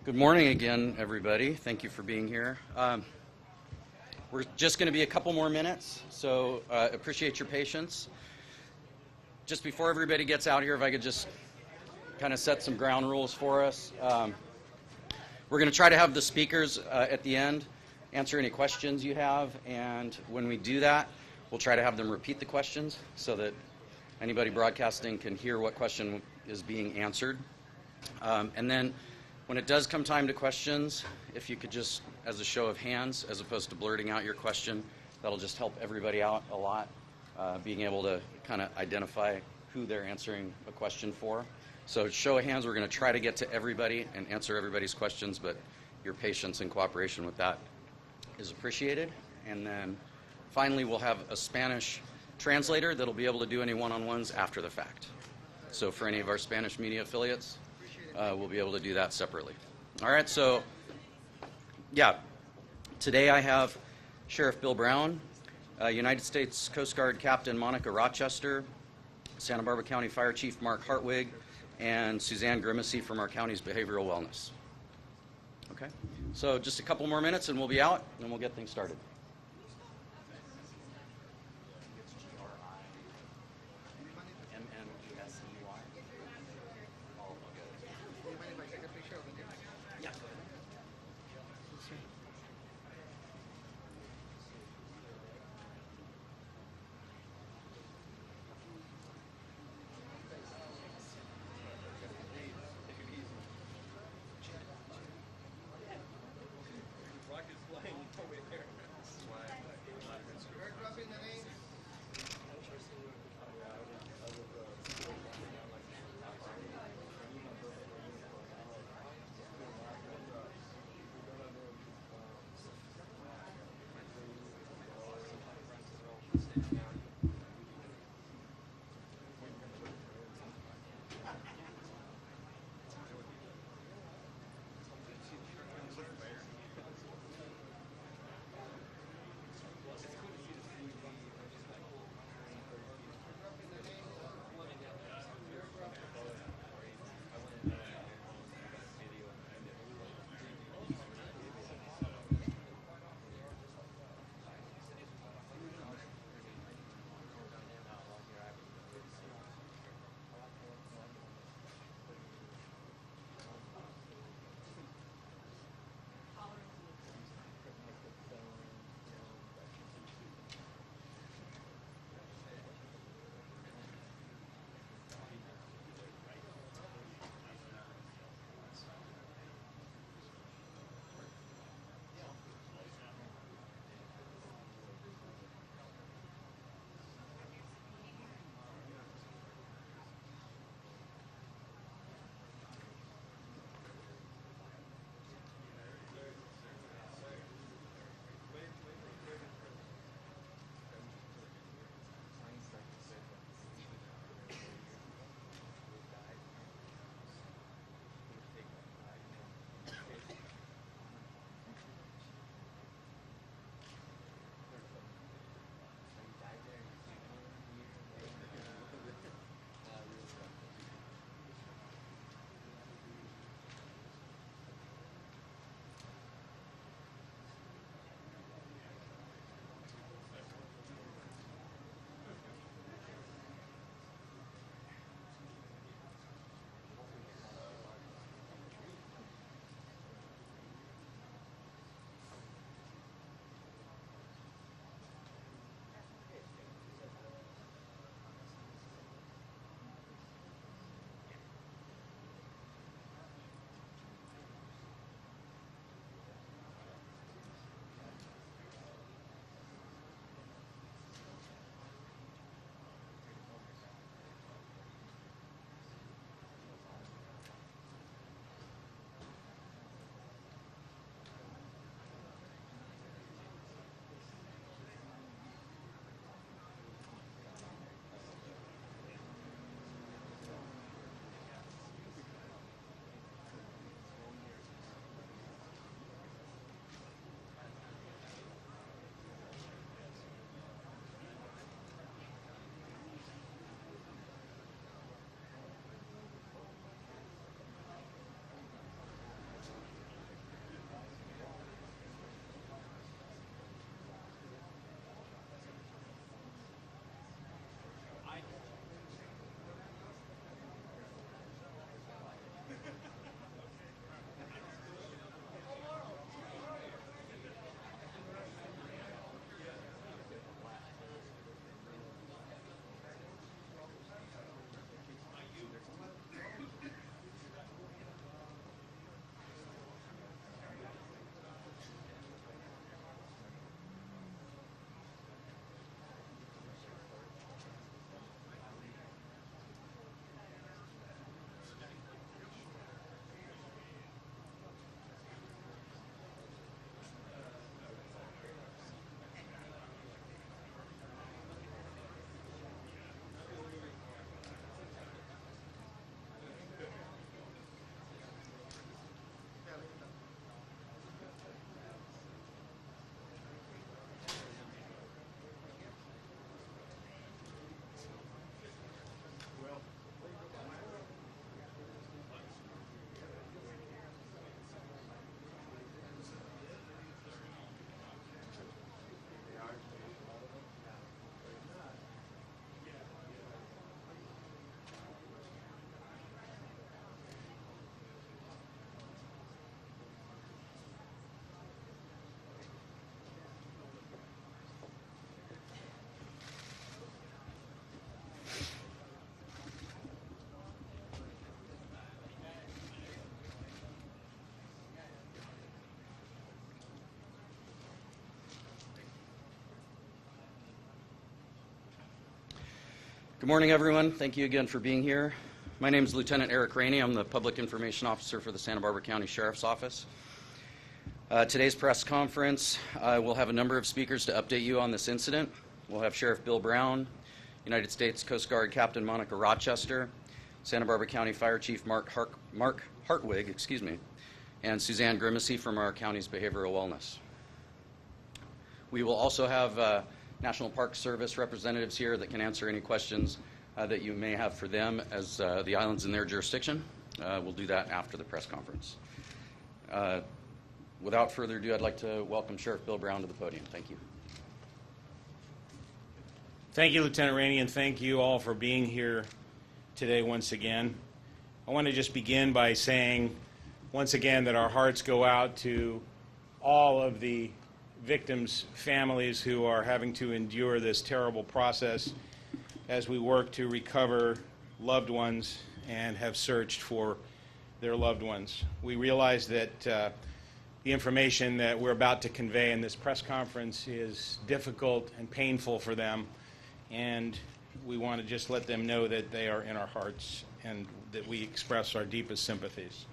Good morning again, everybody. Thank you for being here. We're just going to be a couple more minutes, so appreciate your patience. Just before everybody gets out here, if I could just kind of set some ground rules for us. We're going to try to have the speakers at the end answer any questions you have, and when we do that, we'll try to have them repeat the questions so that anybody broadcasting can hear what question is being answered. And then when it does come time to questions, if you could just, as a show of hands, as opposed to blurting out your question, that'll just help everybody out a lot, being able to kind of identify who they're answering a question for. So show of hands, we're going to try to get to everybody and answer everybody's questions, but your patience and cooperation with that is appreciated. And then finally, we'll have a Spanish translator that'll be able to do any one-on-ones after the fact. So for any of our Spanish media affiliates, we'll be able to do that separately. All right, so yeah, today I have Sheriff Bill Brown, United States Coast Guard Captain Monica Rochester, Santa Barbara County Fire Chief Mark Hartwig, and Suzanne Grimacy from our county's Behavioral Wellness. Okay, so just a couple more minutes and we'll be out and we'll get things started. Good morning, everyone. Thank you again for being here. My name is Lieutenant Eric Rainey. I'm the Public Information Officer for the Santa Barbara County Sheriff's Office. Today's press conference will have a number of speakers to update you on this incident. We'll have Sheriff Bill Brown, United States Coast Guard Captain Monica Rochester, Santa Barbara County Fire Chief Mark Hartwig, and Suzanne Grimacy from our county's behavioral wellness. We will also have National Park Service representatives here that can answer any questions that you may have for them as the island's in their jurisdiction. We'll do that after the press conference. Without further ado, I'd like to welcome Sheriff Bill Brown to the podium. Thank you. Thank you, Lieutenant Rainey, and thank you all for being here today once again. I want to just begin by saying once again that our hearts go out to all of the victims' families who are having to endure this terrible process as we work to recover loved ones and have searched for their loved ones. We realize that the information that we're about to convey in this press conference is difficult and painful for them, and we want to just let them know that they are in our hearts and that we express our deepest sympathies.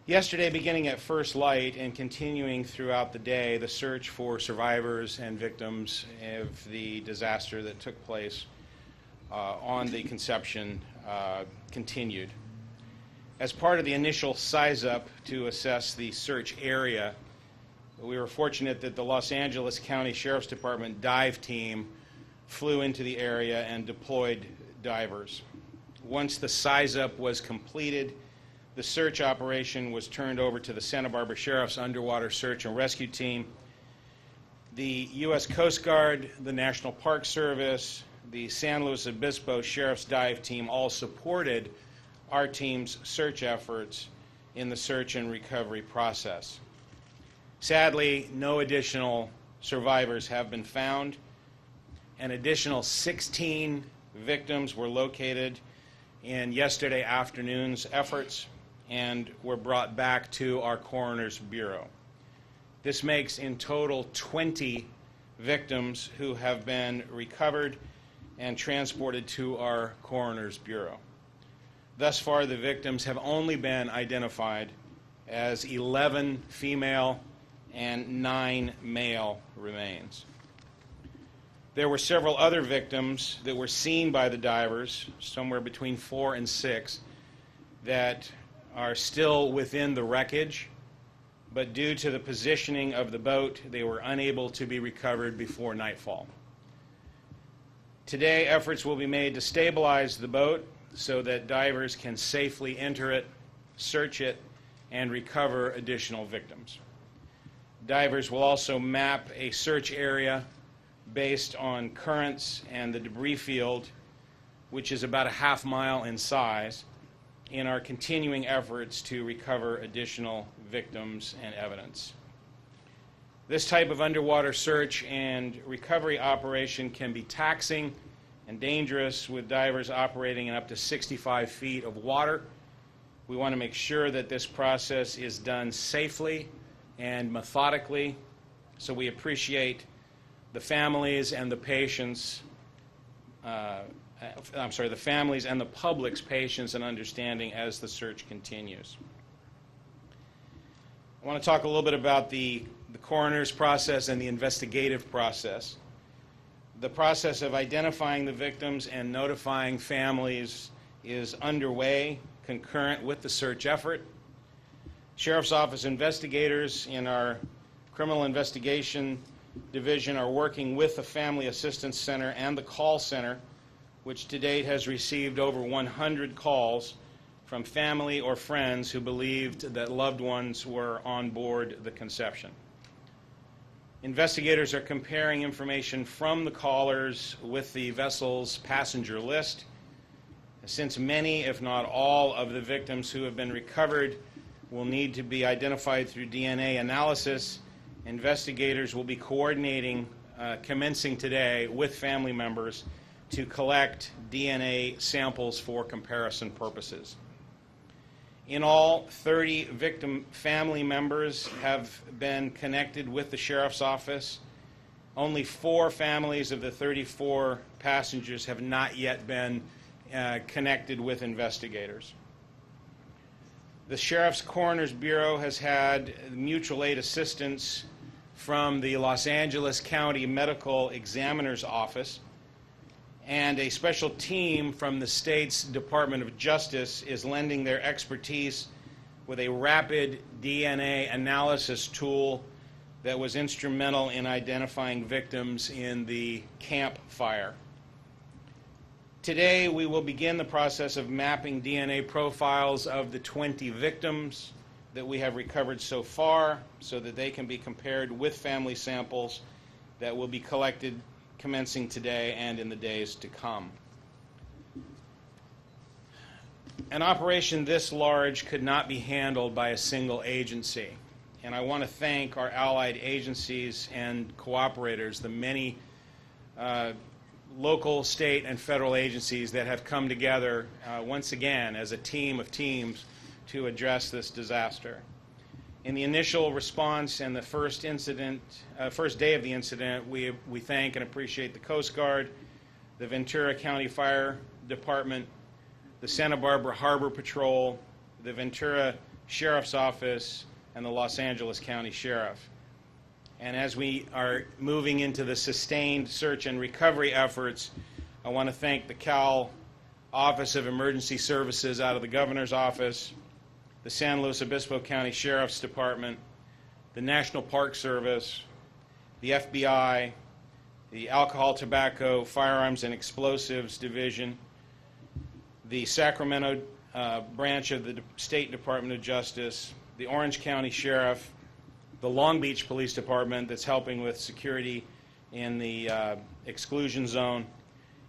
Yesterday, beginning at first light and continuing throughout the day, the search for survivors and victims of the disaster that took place on the Conception continued. As part of the initial size-up to assess the search area, we were fortunate that the Los Angeles County Sheriff's Department dive team flew into the area and deployed divers. Once the size-up was completed, the search operation was turned over to the Santa Barbara Sheriff's Underwater Search and Rescue Team. The U.S. Coast Guard, the National Park Service, the San Luis Obispo Sheriff's Dive Team all supported our team's search efforts in the search and recovery process. Sadly, no additional survivors have been found. An additional 16 victims were located in yesterday afternoon's efforts and were brought back to our Coroner's Bureau. This makes in total 20 victims who have been recovered and transported to our Coroner's Bureau. Thus far, the victims have only been identified as 11 female and 9 male remains. There were several other victims that were seen by the divers, somewhere between 4 and 6, that are still within the wreckage, but due to the positioning of the boat, they were unable to be recovered before nightfall. Today, efforts will be made to stabilize the boat so that divers can safely enter it, search it, and recover additional victims. Divers will also map a search area based on currents and the debris field, which is about a half mile in size, in our continuing efforts to recover additional victims and evidence. This type of underwater search and recovery operation can be taxing and dangerous, with divers operating in up to 65 feet of water. We want to make sure that this process is done safely and methodically, so we appreciate the families and the patients, the families and the public's patience and understanding as the search continues. I want to talk a little bit about the coroner's process and the investigative process. The process of identifying the victims and notifying families is underway, concurrent with the search effort. Sheriff's Office investigators in our Criminal Investigation Division are working with the Family Assistance Center and the call center, which to date has received over 100 calls from family or friends who believed that loved ones were on board the Conception. Investigators are comparing information from the callers with the vessel's passenger list. Since many, if not all, of the victims who have been recovered will need to be identified through DNA analysis, investigators will be coordinating, commencing today, with family members to collect DNA samples for comparison purposes. In all, 30 victim family members have been connected with the Sheriff's Office. Only 4 families of the 34 passengers have not yet been connected with investigators. The Sheriff's Coroner's Bureau has had mutual aid assistance from the Los Angeles County Medical Examiner's Office, and a special team from the state's Department of Justice is lending their expertise with a rapid DNA analysis tool that was instrumental in identifying victims in the Camp Fire. Today, we will begin the process of mapping DNA profiles of the 20 victims that we have recovered so far so that they can be compared with family samples that will be collected commencing today and in the days to come. An operation this large could not be handled by a single agency, and I want to thank our allied agencies and cooperators, the many local, state, and federal agencies that have come together once again as a team of teams to address this disaster. In the initial response and the first day of the incident, we thank and appreciate the Coast Guard, the Ventura County Fire Department, the Santa Barbara Harbor Patrol, the Ventura Sheriff's Office, and the Los Angeles County Sheriff. And as we are moving into the sustained search and recovery efforts, I want to thank the Cal Office of Emergency Services out of the Governor's Office, the San Luis Obispo County Sheriff's Department, the National Park Service, the FBI, the Alcohol, Tobacco, Firearms, and Explosives Division, the Sacramento branch of the State Department of Justice, the Orange County Sheriff, the Long Beach Police Department that's helping with security in the exclusion zone,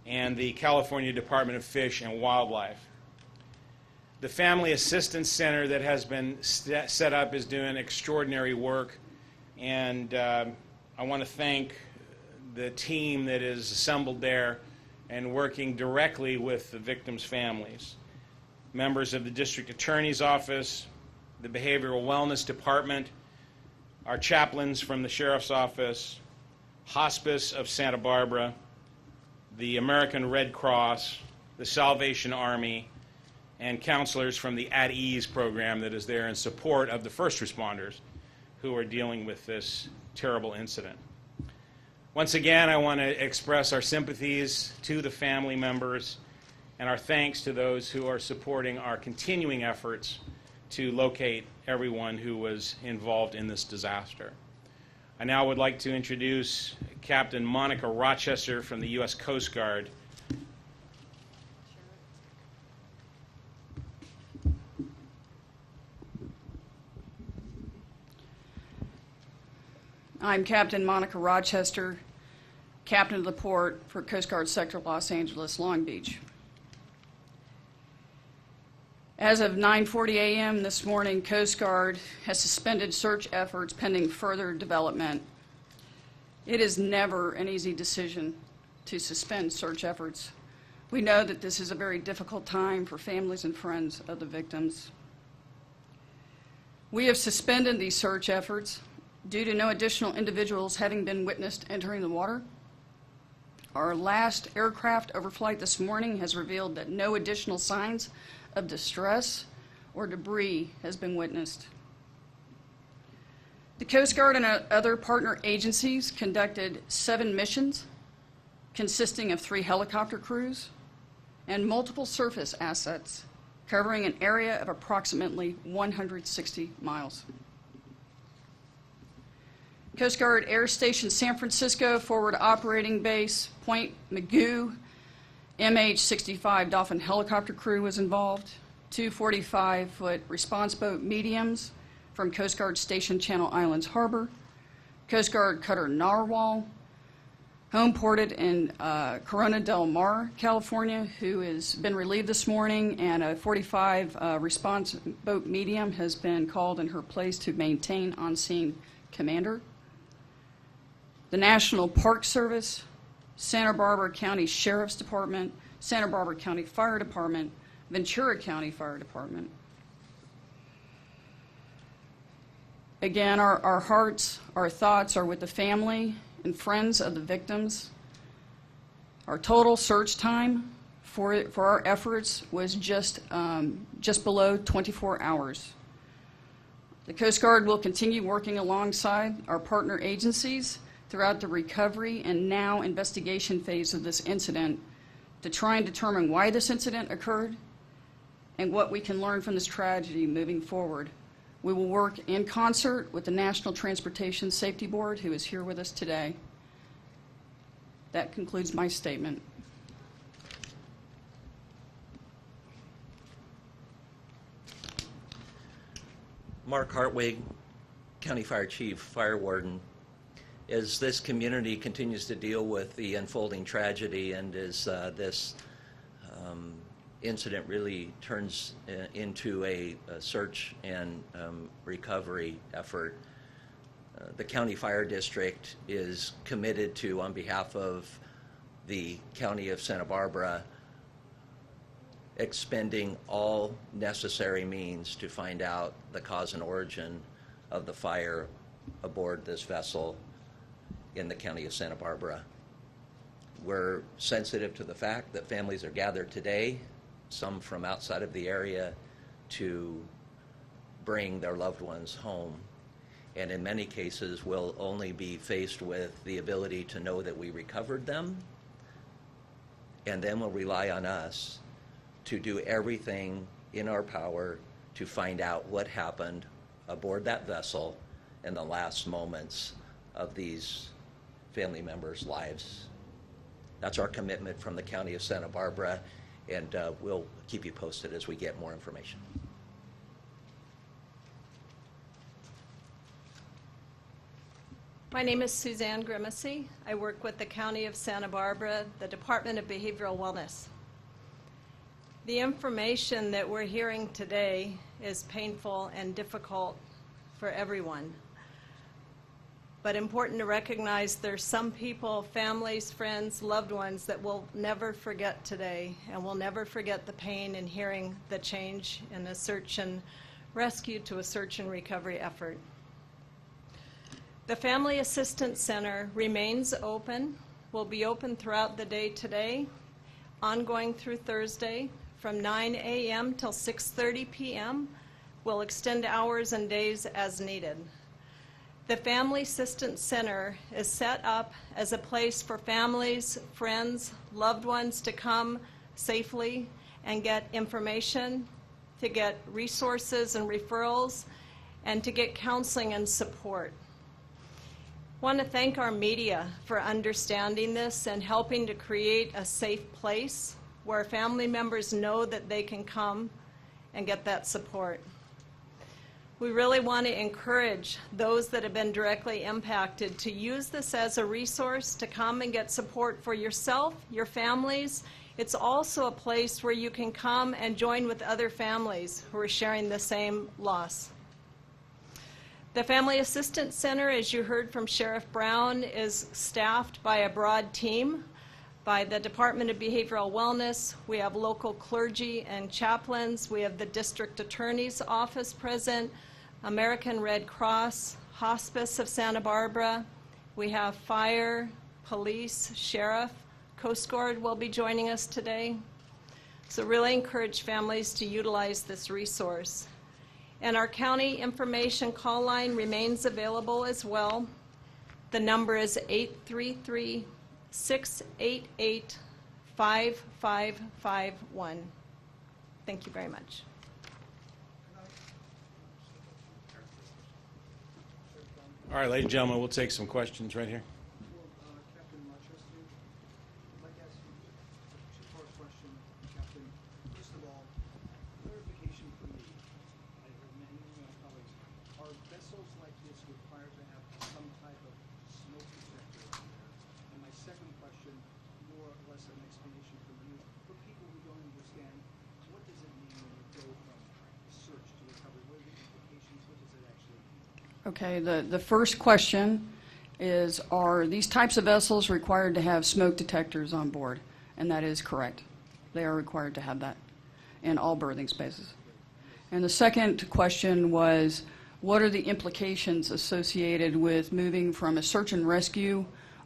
and the California Department of Fish and Wildlife. The Family Assistance Center that has been set up is doing extraordinary work, and I want to thank the team that is assembled there and working directly with the victims' families. Members of the District Attorney's Office, the Behavioral Wellness Department, our chaplains from the Sheriff's Office, Hospice of Santa Barbara, the American Red Cross, the Salvation Army, and counselors from the At Ease program that is there in support of the first responders who are dealing with this terrible incident. Once again, I want to express our sympathies to the family members and our thanks to those who are supporting our continuing efforts to locate everyone who was involved in this disaster. I now would like to introduce Captain Monica Rochester from the U.S. Coast Guard. I'm Captain Monica Rochester, Captain of the Port for Coast Guard Sector Los Angeles, Long Beach. As of 9:40 a.m. this morning, Coast Guard has suspended search efforts pending further development. It is never an easy decision to suspend search efforts. We know that this is a very difficult time for families and friends of the victims. We have suspended these search efforts due to no additional individuals having been witnessed entering the water. Our last aircraft overflight this morning has revealed that no additional signs of distress or debris has been witnessed. The Coast Guard and other partner agencies conducted 7 missions consisting of 3 helicopter crews and multiple surface assets covering an area of approximately 160 miles. Coast Guard Air Station San Francisco Forward Operating Base, Point Mugu, MH-65 Dolphin helicopter crew was involved, 2 45-foot response boat mediums from Coast Guard Station Channel Islands Harbor, Coast Guard Cutter Narwhal, home ported in Corona del Mar, California, who has been relieved this morning, and a 45 response boat medium has been called in her place to maintain on-scene commander. The National Park Service, Santa Barbara County Sheriff's Department, Santa Barbara County Fire Department, Ventura County Fire Department. Again, our hearts, our thoughts are with the family and friends of the victims. Our total search time for our efforts was just below 24 hours. The Coast Guard will continue working alongside our partner agencies throughout the recovery and now investigation phase of this incident to try and determine why this incident occurred and what we can learn from this tragedy moving forward. We will work in concert with the National Transportation Safety Board, who is here with us today. That concludes my statement. Mark Hartwig, County Fire Chief, Fire Warden. As this community continues to deal with the unfolding tragedy and as this incident really turns into a search and recovery effort, the County Fire District is committed to, on behalf of the County of Santa Barbara, expending all necessary means to find out the cause and origin of the fire aboard this vessel in the County of Santa Barbara. We're sensitive to the fact that families are gathered today, some from outside of the area, to bring their loved ones home. And in many cases will only be faced with the ability to know that we recovered them, and then will rely on us to do everything in our power to find out what happened aboard that vessel in the last moments of these family members' lives. That's our commitment from the County of Santa Barbara, and we'll keep you posted as we get more information. My name is Suzanne Grimacy. I work with the County of Santa Barbara, the Department of Behavioral Wellness. The information that we're hearing today is painful and difficult for everyone. But important to recognize there's some people, families, friends, loved ones that will never forget today, and will never forget the pain in hearing the change in a search and rescue to a search and recovery effort. The Family Assistance Center remains open, will be open throughout the day today, ongoing through Thursday, from 9 a.m. till 6:30 p.m. We'll extend hours and days as needed. The Family Assistance Center is set up as a place for families, friends, loved ones to come safely and get information, to get resources and referrals, and to get counseling and support. I want to thank our media for understanding this and helping to create a safe place where family members know that they can come and get that support. We really want to encourage those that have been directly impacted to use this as a resource to come and get support for yourself, your families. It's also a place where you can come and join with other families who are sharing the same loss. The Family Assistance Center, as you heard from Sheriff Brown, is staffed by a broad team by the Department of Behavioral Wellness. We have local clergy and chaplains. We have the District Attorney's Office present, American Red Cross, Hospice of Santa Barbara. We have fire, police, sheriff, Coast Guard will be joining us today. So really encourage families to utilize this resource. And our county information call line remains available as well. The number is 833-688-5551. Thank you very much. All right, ladies and gentlemen, we'll take some questions right here. Captain Rochester, I'd like to ask you a two-part question, Captain. First of all, clarification for me. I heard many of my colleagues. Are vessels like this required to have some type of smoke detector on there? And my second question, more or less an explanation from you. For people who don't understand, what does it mean when you go from search to recovery? What are the implications? What does it actually mean? Okay, the first question is, are these types of vessels required to have smoke detectors on board? And that is correct. They are required to have that in all berthing spaces. And the second question was, what are the implications associated with moving from a search and rescue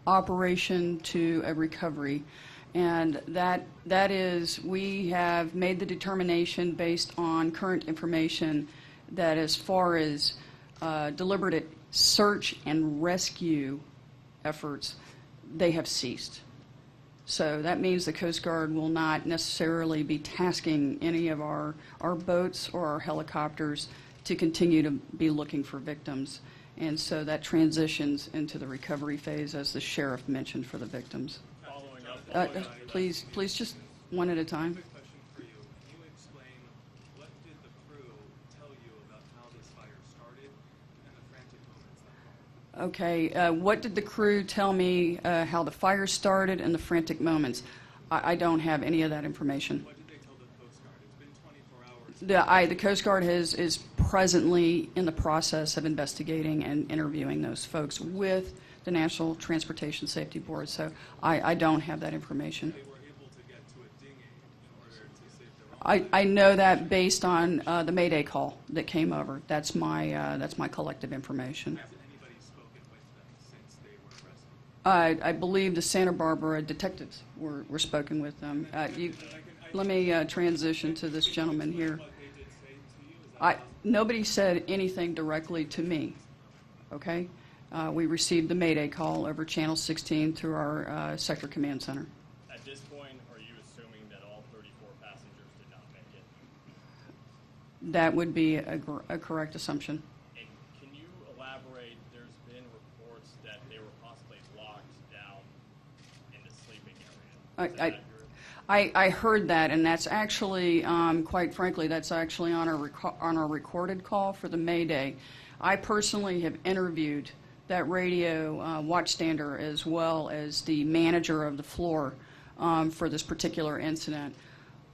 operation to a recovery. And that is, we have made the determination based on current information that as far as deliberate search and rescue efforts, they have ceased. So that means the Coast Guard will not necessarily be tasking any of our boats or our helicopters to continue to be looking for victims. And so that transitions into the recovery phase, as the sheriff mentioned, for the victims. Following up. Please, just one at a time. Quick question for you. Can you explain what did the crew tell you about how this fire started and the frantic moments that followed? Okay, what did the crew tell me how the fire started and the frantic moments? I don't have any of that information. What did they tell the Coast Guard? It's been 24 hours. The Coast Guard is presently in the process of investigating and interviewing those folks with the National Transportation Safety Board, so I don't have that information. They were able to get to a dinghy in order to save their own. I know that based on the Mayday call that came over. That's my collective information. Has anybody spoken with them since they were arrested? I believe the Santa Barbara detectives were spoken with them. Let me transition to this gentleman here. What they did say to you, is that Nobody said anything directly to me, okay? We received the Mayday call over Channel 16 through our Sector Command Center. At this point, are you assuming that all 34 passengers did not make it? That would be a correct assumption. And can you elaborate? There's been reports that they were possibly locked down in the sleeping area. Is that accurate? I heard that, and that's actually, quite frankly, that's actually on our recorded call for the Mayday. I personally have interviewed that radio watchstander as well as the manager of the floor for this particular incident.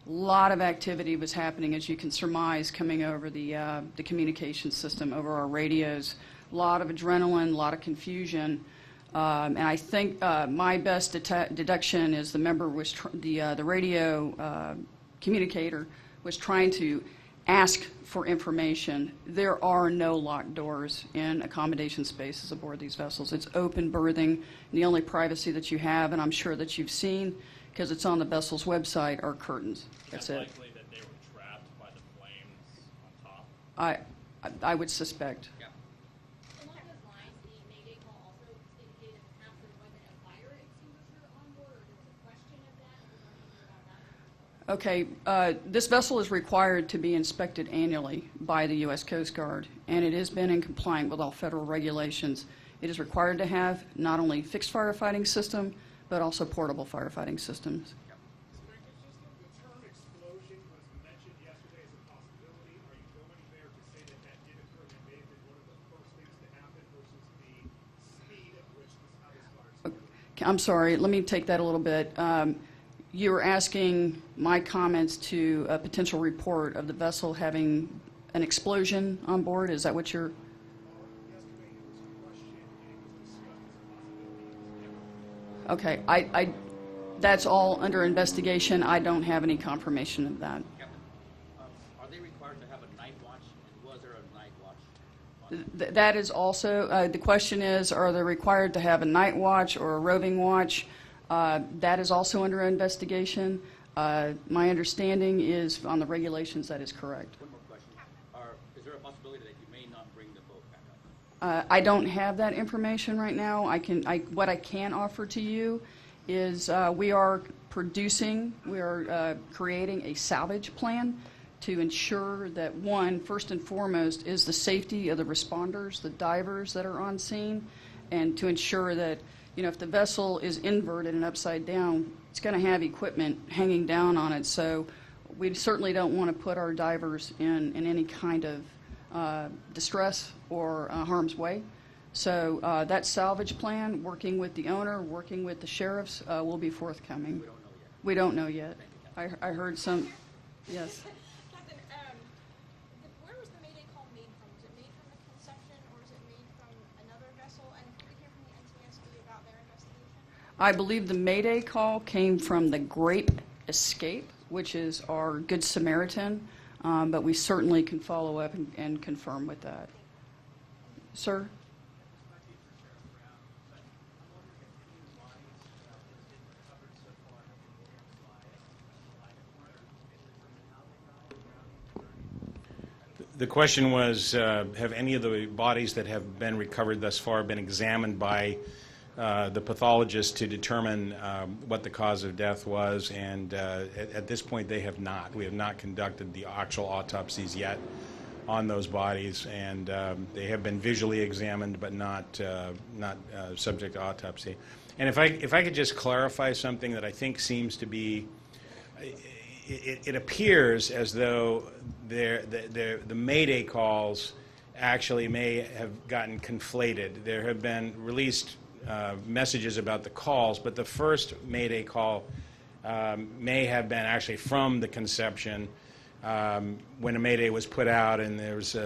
A lot of activity was happening, as you can surmise, coming over the communication system, over our radios. A lot of adrenaline, a lot of confusion. And I think my best deduction is the member was the radio communicator was trying to ask for information. There are no locked doors in accommodation spaces aboard these vessels. It's open berthing, and the only privacy that you have, and I'm sure that you've seen, because it's on the vessel's website, are curtains. That's Is it it. likely that they were trapped by the flames on top? I would suspect. Along those lines, the Mayday call also indicated that perhaps there wasn't a fire extinguisher on board, or there was a question of that. I was wondering about that. Okay, this vessel is required to be inspected annually by the U.S. Coast Guard, and it has been in compliance with all federal regulations. It is required to have not only fixed firefighting system, but also portable firefighting systems. The term explosion was mentioned yesterday as a possibility. Are you going there to say that that did occur and that may have been one of the first things to happen versus the speed at which how this fire started? I'm sorry, let me take that a little bit. You were asking my comments to a potential report of the vessel having an explosion on board? Is that what you're... Yesterday there was a question and it was discussed as a possibility. Okay, that's all under investigation. I don't have any confirmation of that. Captain, are they required to have a night watch, and was there a night watch? That is also, the question is, are they required to have a night watch or a roving watch? That is also under investigation. My understanding is, on the regulations, that is correct. One more question. Is there a possibility that you may not bring the boat back up? I don't have that information right now. What I can offer to you is we are creating a salvage plan to ensure that, one, first and foremost, is the safety of the responders, the divers that are on scene, and to ensure that, if the vessel is inverted and upside down, it's going to have equipment hanging down on it. So we certainly don't want to put our divers in any kind of distress or harm's way. So that salvage plan, working with the owner, working with the sheriffs, will be forthcoming. We don't know yet. I heard some, yes. Captain, where was the Mayday call made from? Was it made from the Conception, or was it made from another vessel? And could we hear from the NTSB about their investigation? I believe the Mayday call came from the Grape Escape, which is our Good Samaritan, but we certainly can follow up and confirm with that. Sir? The question was, have any of the bodies that have been recovered thus far been examined by the pathologist to determine what the cause of death was? And at this point, they have not. We have not conducted the actual autopsies yet on those bodies, and they have been visually examined, but not subject to autopsy. And if I could just clarify something that I think seems to be, it appears as though the Mayday calls actually may have gotten conflated. There have been released messages about the calls, but the first Mayday call may have been actually from the conception when a Mayday was put out and there was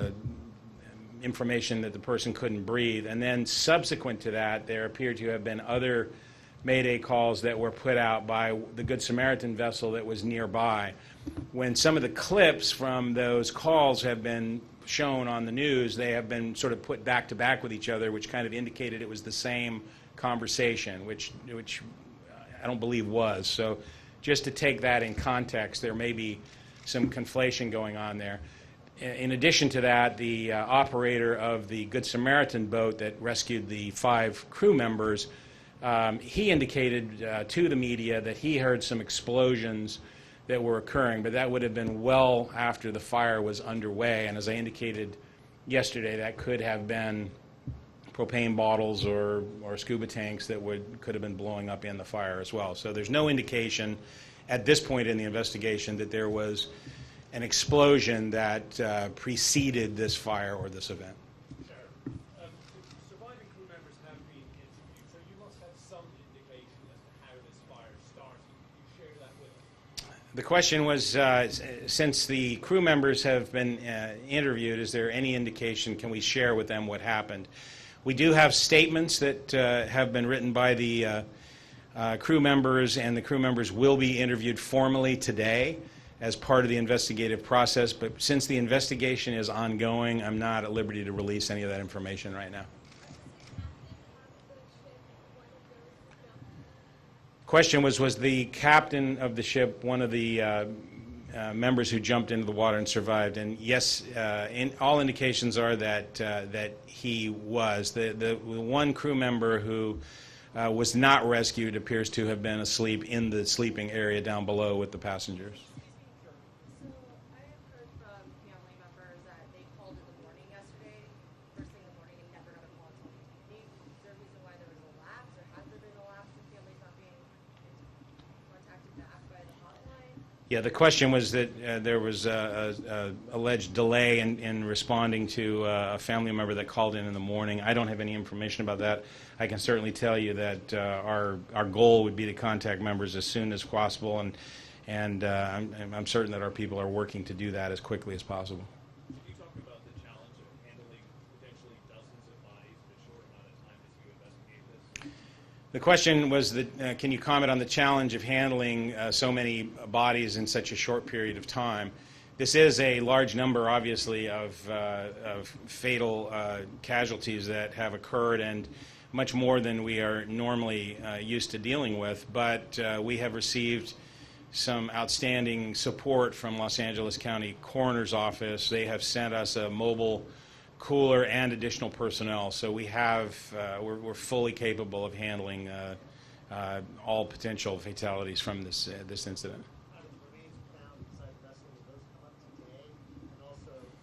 information that the person couldn't breathe. And then subsequent to that, there appeared to have been other Mayday calls that were put out by the Good Samaritan vessel that was nearby. When some of the clips from those calls have been shown on the news, they have been sort of put back to back with each other, which kind of indicated it was the same conversation, which I don't believe was. So just to take that in context, there may be some conflation going on there. In addition to that, the operator of the Good Samaritan boat that rescued the 5 crew members, he indicated to the media that he heard some explosions that were occurring, but that would have been well after the fire was underway. And as I indicated yesterday, that could have been propane bottles or scuba tanks that could have been blowing up in the fire as well. So there's no indication at this point in the investigation that there was an explosion that preceded this fire or this event. Surviving crew members have been interviewed, so you must have some indication as to how this fire started. Can you share that with us? The question was, since the crew members have been interviewed, is there any indication, can we share with them what happened? We do have statements that have been written by the crew members, and the crew members will be interviewed formally today as part of the investigative process, but since the investigation is ongoing, I'm not at liberty to release any of that information right now. Question was the captain of the ship one of the members who jumped into the water and survived? And yes, all indications are that he was. The one crew member who was not rescued appears to have been asleep in the sleeping area down below with the passengers. So I have heard from family members that they called in the morning yesterday, first thing in the morning, and never got a call until the evening. Is there a reason why there was a lapse, or has there been a lapse in families not being contacted back by the hotline? Yeah, the question was that there was a alleged delay in responding to a family member that called in the morning. I don't have any information about that. I can certainly tell you that our goal would be to contact members as soon as possible, and I'm certain that our people are working to do that as quickly as possible. Can you talk about the challenge of handling potentially dozens of bodies in a short amount of time as you investigate this? The question was that, can you comment on the challenge of handling so many bodies in such a short period of time? This is a large number, obviously, of fatal casualties that have occurred, and much more than we are normally used to dealing with. But we have received some outstanding support from Los Angeles County Coroner's Office. They have sent us a mobile cooler and additional personnel, so we have we're fully capable of handling all potential fatalities from this incident. Out of the remains found inside the vessel, will those come up today? And also, you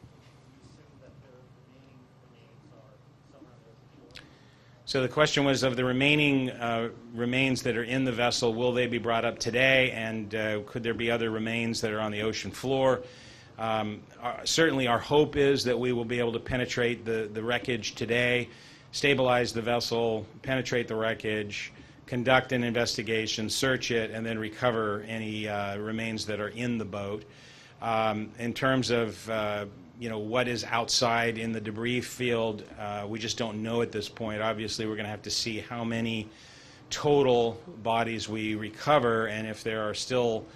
assume that the remaining remains are somewhere on the ocean floor? So the question was, of the remaining remains that are in the vessel, will they be brought up today, and could there be other remains that are on the ocean floor? Certainly our hope is that we will be able to penetrate the wreckage today, stabilize the vessel, penetrate the wreckage, conduct an investigation, search it, and then recover any remains that are in the boat. In terms of what is outside in the debris field, we just don't know at this point. Obviously, we're going to have to see how many total bodies we recover, and if there are still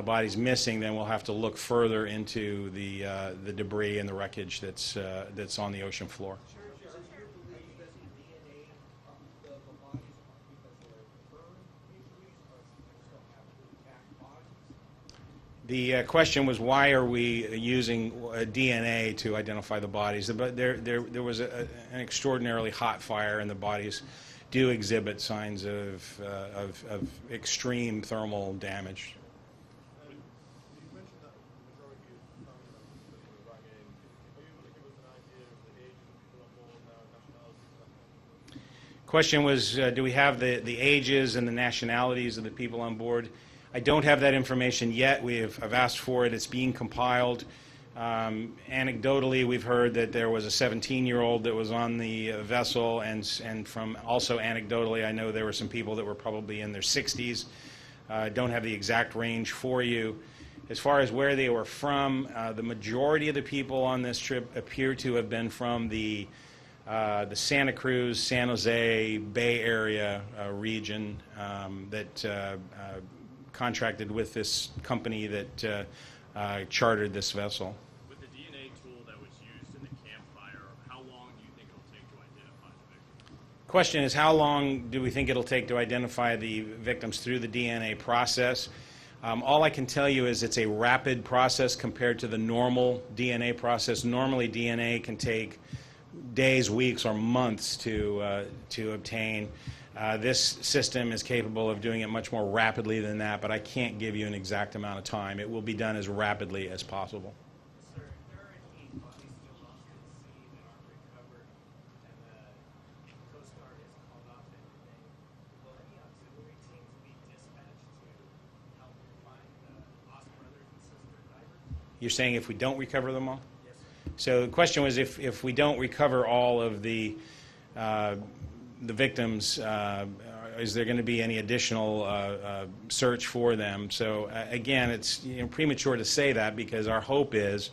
bodies missing, then we'll have to look further into the debris and the wreckage that's on the ocean floor. Church, is it your belief that the DNA of the bodies are because they're burn injuries, or still have intact bodies? The question was, why are we using DNA to identify the bodies? But there was an extraordinarily hot fire, and the bodies do exhibit signs of extreme thermal damage. You mentioned that the majority of family members that were rang in. Are you able to give us an idea of the age of the people on board now, nationalities, that kind of thing? Question was, do we have the ages and the nationalities of the people on board? I don't have that information yet. I've asked for it. It's being compiled. Anecdotally, we've heard that there was a 17-year-old that was on the vessel, and from also anecdotally, I know there were some people that were probably in their 60s. Don't have the exact range for you. As far as where they were from, the majority of the people on this trip appear to have been from the Santa Cruz, San Jose Bay Area region that contracted with this company that chartered this vessel. With the DNA tool that was used in the campfire, how long do you think it'll take to identify the victim? Question is, how long do we think it'll take to identify the victims through the DNA process? All I can tell you is it's a rapid process compared to the normal DNA process. Normally, DNA can take days, weeks, or months to obtain. This system is capable of doing it much more rapidly than that, but I can't give you an exact amount of time. It will be done as rapidly as possible. Sir, there are any bodies still lost at sea that aren't recovered, and the Coast Guard is called off and everything. Will any auxiliary teams be dispatched to help find the lost brothers and sister divers? You're saying if we don't recover them all? Yes, sir. So the question was, if we don't recover all of the victims, is there going to be any additional search for them? So again, it's premature to say that, because our hope is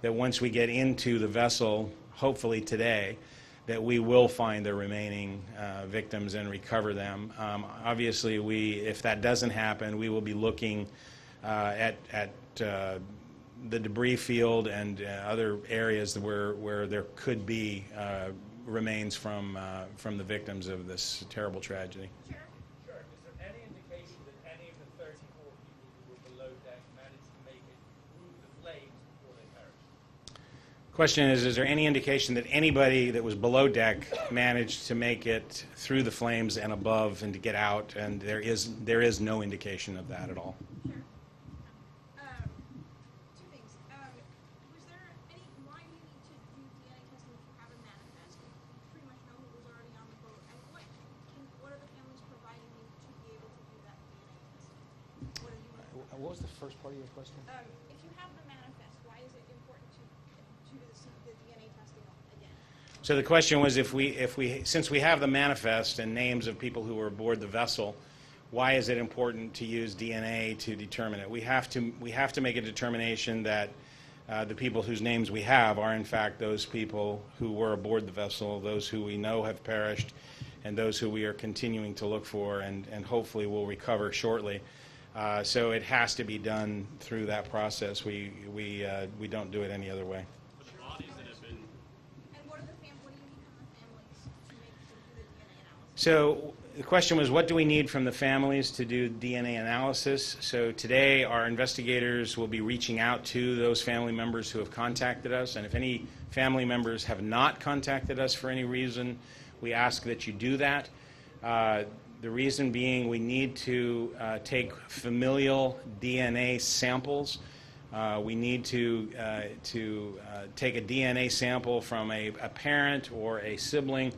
that once we get into the vessel, hopefully today, that we will find the remaining victims and recover them. Obviously, if that doesn't happen, we will be looking at the debris field and other areas where there could be remains from the victims of this terrible tragedy. Sure. Is there any indication that any of the 34 people who were below deck managed to make it through the flames before they perished? Question is there any indication that anybody that was below deck managed to make it through the flames and above and to get out? And there is no indication of that at all. Sure. Two things. Was there any, why do you need to do DNA testing if you have a manifest? You pretty much know who was already on the boat. And what are the families providing you to be able to do that DNA testing? What do you need? What was the first part of your question? If you have the manifest, why is it important to do the DNA testing again? So the question was, since we have the manifest and names of people who were aboard the vessel, why is it important to use DNA to determine it? We have to make a determination that the people whose names we have are in fact those people who were aboard the vessel, those who we know have perished, and those who we are continuing to look for and hopefully will recover shortly. So it has to be done through that process. We don't do it any other way. For the bodies that have been And what do you need from the families to do the DNA analysis? So the question was, what do we need from the families to do DNA analysis? So today our investigators will be reaching out to those family members who have contacted us, and if any family members have not contacted us for any reason, we ask that you do that. The reason being, we need to take familial DNA samples. We need to take a DNA sample from a parent or a sibling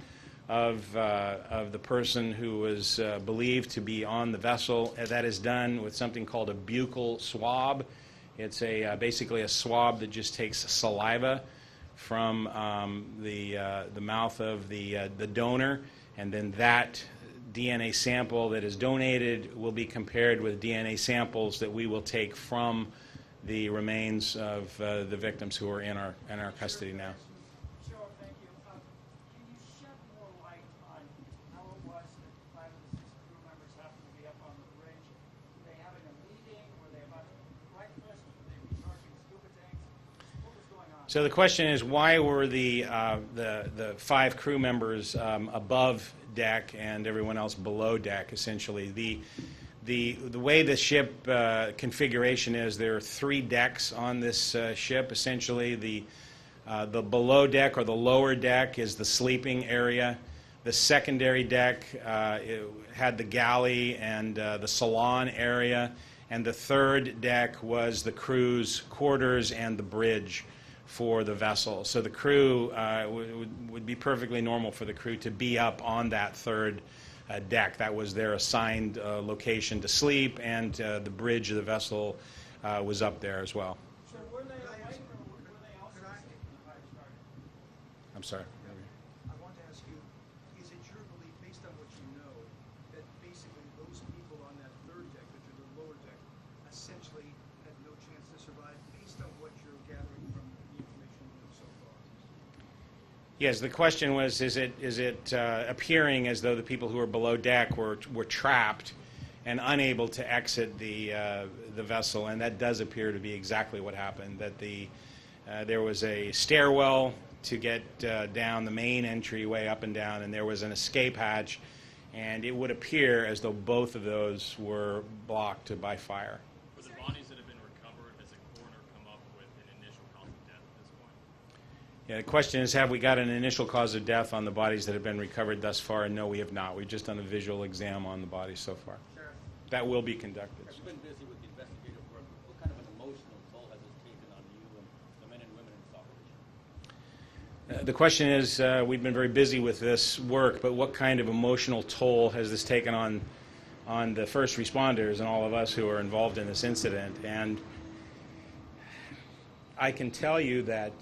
of the person who was believed to be on the vessel. That is done with something called a buccal swab. It's basically a swab that just takes saliva from the mouth of the donor, and then that DNA sample that is donated will be compared with DNA samples that we will take from the remains of the victims who are in our custody now. Sure, thank you. Can you shed more light on how it was that 5 of the 6 crew members happened to be up on the bridge? Were they having a meeting? Were they about to breakfast? Were they recharging scuba tanks? What was going on? So the question is, why were the 5 crew members above deck and everyone else below deck? Essentially, The way the ship configuration is, there are 3 decks on this ship. Essentially, the below deck or the lower deck is the sleeping area. The secondary deck it had the galley and the salon area, and the third deck was the crew's quarters and the bridge for the vessel. So the crew would be perfectly normal for the crew to be up on that third deck. That was their assigned location to sleep, and the bridge of the vessel was up there as well. So were they awake or were they also asleep when the fire started? I'm sorry. I want to ask you, is it your belief, based on what you know, that basically those people on that third deck, which are the lower deck, essentially had no chance to survive based on what you're gathering from the information you know so far? Yes, the question was, is it appearing as though the people who were below deck were trapped and unable to exit the vessel? And that does appear to be exactly what happened, that there was a stairwell to get down the main entryway up and down, and there was an escape hatch, and it would appear as though both of those were blocked by fire. For the bodies that have been recovered, has the coroner come up with an initial cause of death at this point? Yeah, the question is, have we got an initial cause of death on the bodies that have been recovered thus far? And no, we have not. We've just done a visual exam on the bodies so far. That will be conducted. You've been busy with the investigative work. What kind of an emotional toll has this taken on you and the men and women in this operation? The question is, we've been very busy with this work, but what kind of emotional toll has this taken on the first responders and all of us who are involved in this incident? And I can tell you that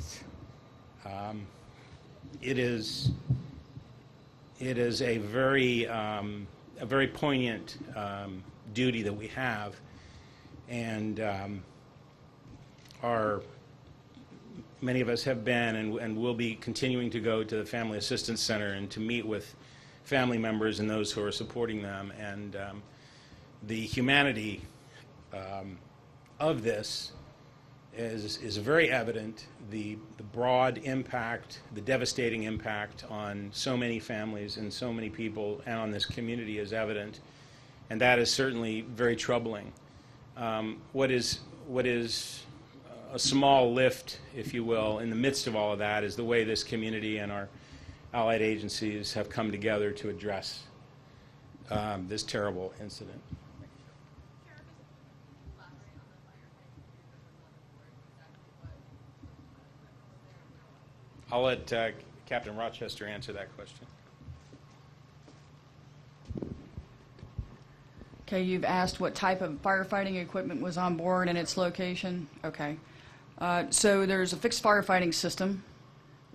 it is a very poignant duty that we have, and many of us have been and will be continuing to go to the Family Assistance Center and to meet with family members and those who are supporting them. And the humanity of this is very evident. The broad impact, the devastating impact on so many families and so many people and on this community is evident, and that is certainly very troubling. What is a small lift, if you will, in the midst of all of that is the way this community and our allied agencies have come together to address this terrible incident. I'll let Captain Rochester answer that question. Okay, you've asked what type of firefighting equipment was on board and its location. Okay. So there's a fixed firefighting system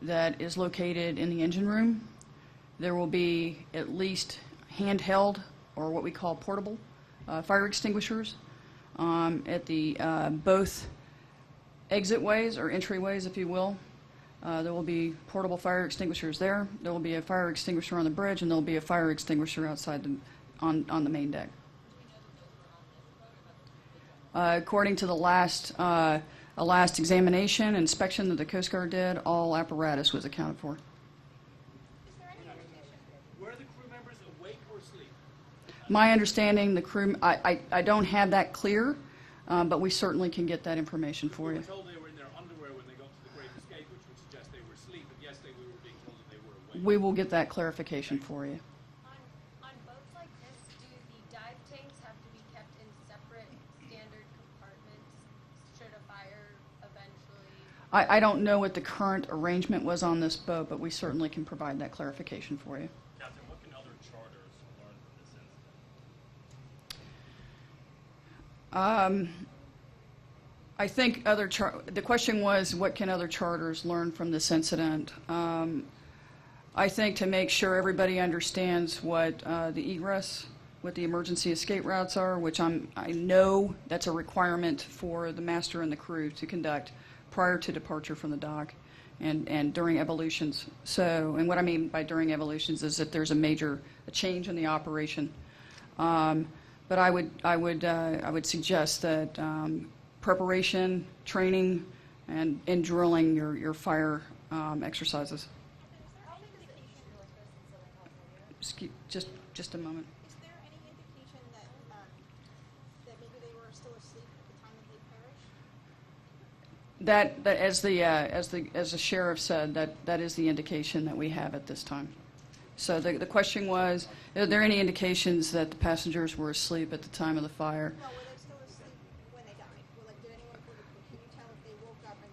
that is located in the engine room. There will be at least handheld, or what we call portable, fire extinguishers at the both exitways or entryways, if you will. There will be portable fire extinguishers there. There will be a fire extinguisher on the bridge, and there will be a fire extinguisher outside on the main deck. According to the last examination inspection that the Coast Guard did, all apparatus was accounted for. Were the crew members awake or asleep? My understanding, the crew, I don't have that clear, but we certainly can get that information for We you. were told they were in their underwear when they got to the Great Escape, which would suggest they were asleep, but yesterday we were being told that they were awake. We will get that clarification for you. On boats like this, do the dive tanks have to be kept in separate standard compartments should a fire eventually? I don't know what the current arrangement was on this boat, but we certainly can provide that clarification for you. Captain, what can other charters learn from this incident? I think the question was, what can other charters learn from this incident? I think to make sure everybody understands what the egress, what the emergency escape routes are, which I know that's a requirement for the master and the crew to conduct prior to departure from the dock and during evolutions. So, and what I mean by during evolutions is if there's a change in the operation. But I would suggest that preparation, training, and drilling your fire exercises. Just a moment. Is there any indication that That as the sheriff said, that is the indication that we have at this time. So the question was, are there any indications that the passengers were asleep at the time of the fire? No, were they still asleep when they died? Did anyone, can you tell if they woke up and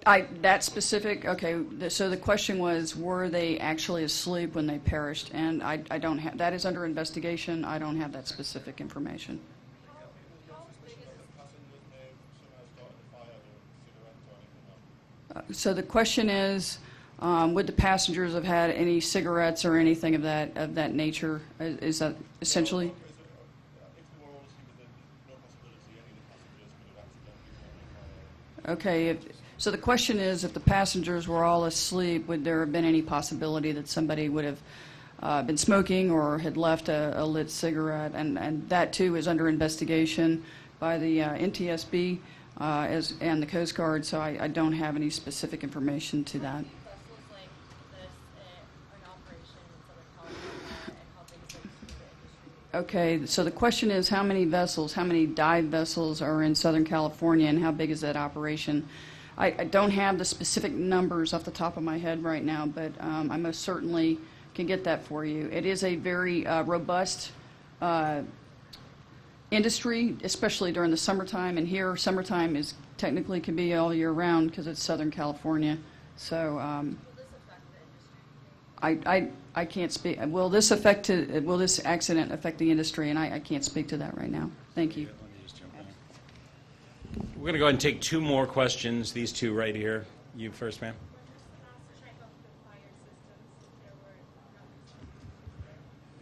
tried to? That specific, okay, so the question was, were they actually asleep when they perished? And I don't have, that is under investigation. I don't have that specific information. So the question is, would the passengers have had any cigarettes or anything of that nature? Is that essentially? Okay, so the question is, if the passengers were all asleep, would there have been any possibility that somebody would have been smoking or had left a lit cigarette? And that too is under investigation by the NTSB and the Coast Guard, so I don't have any specific information to that. Vessels like this are in operation in Southern California and how big is it to the industry? Okay, so the question is, how many vessels, how many dive vessels are in Southern California, and how big is that operation? I don't have the specific numbers off the top of my head right now, but I most certainly can get that for you. It is a very robust industry, especially during the summertime, and here summertime is technically can be all year round because it's Southern California. So Will this affect the industry? I can't speak. Will this accident affect the industry? And I can't speak to that right now. Thank you. We're going to go ahead and take two more questions, these two right here. You first, ma'am.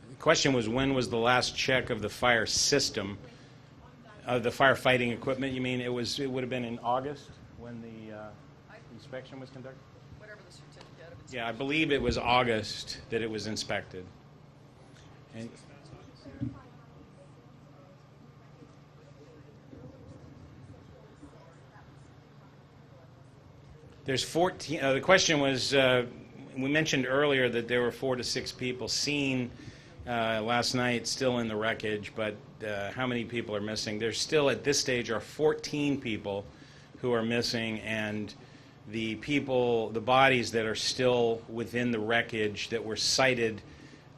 The question was, when was the last check of the fire system, the firefighting equipment? You mean it would have been in August when the inspection was conducted? Whatever the certificate of Yeah, I believe it was August that it was inspected. And there's 14. The question was, we mentioned earlier that there were 4 to 6 people seen last night still in the wreckage, but how many people are missing? There's still, at this stage, are 14 people who are missing, and the bodies that are still within the wreckage that were sighted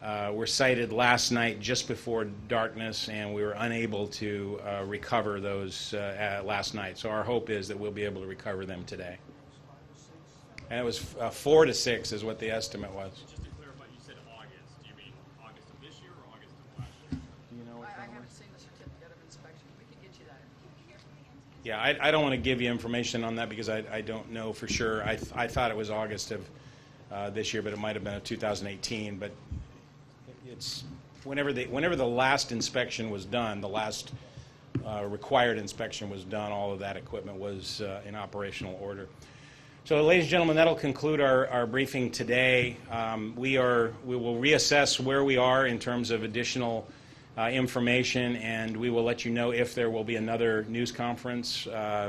last night just before darkness, and we were unable to recover those last night. So our hope is that we'll be able to recover them today. And it was 4 to 6 is what the estimate was. Just to clarify, you said August. Do you mean August of this year or August of last year? Do you know what I haven't seen the certificate of inspection. We can get you that. Yeah, I don't want to give you information on that because I don't know for sure. I thought it was August of this year, but it might have been of 2018. But it's whenever the last inspection was done, the last required inspection was done, all of that equipment was in operational order. So, ladies and gentlemen, that'll conclude our briefing today. We will reassess where we are in terms of additional information, and we will let you know if there will be another news conference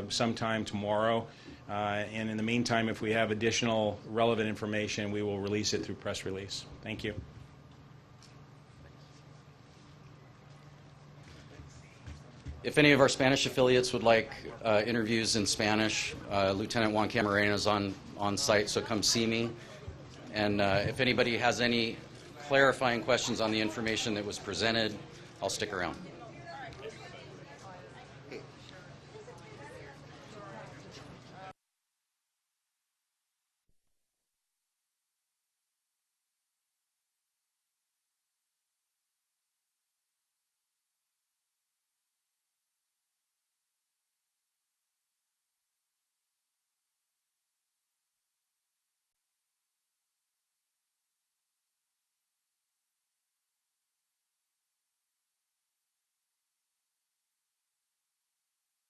sometime tomorrow. And in the meantime, if we have additional relevant information, we will release it through press release. Thank you. If any of our Spanish affiliates would like interviews in Spanish, Lieutenant Juan Camarena is on site, so come see me. And if anybody has any clarifying questions on the information that was presented, I'll stick around.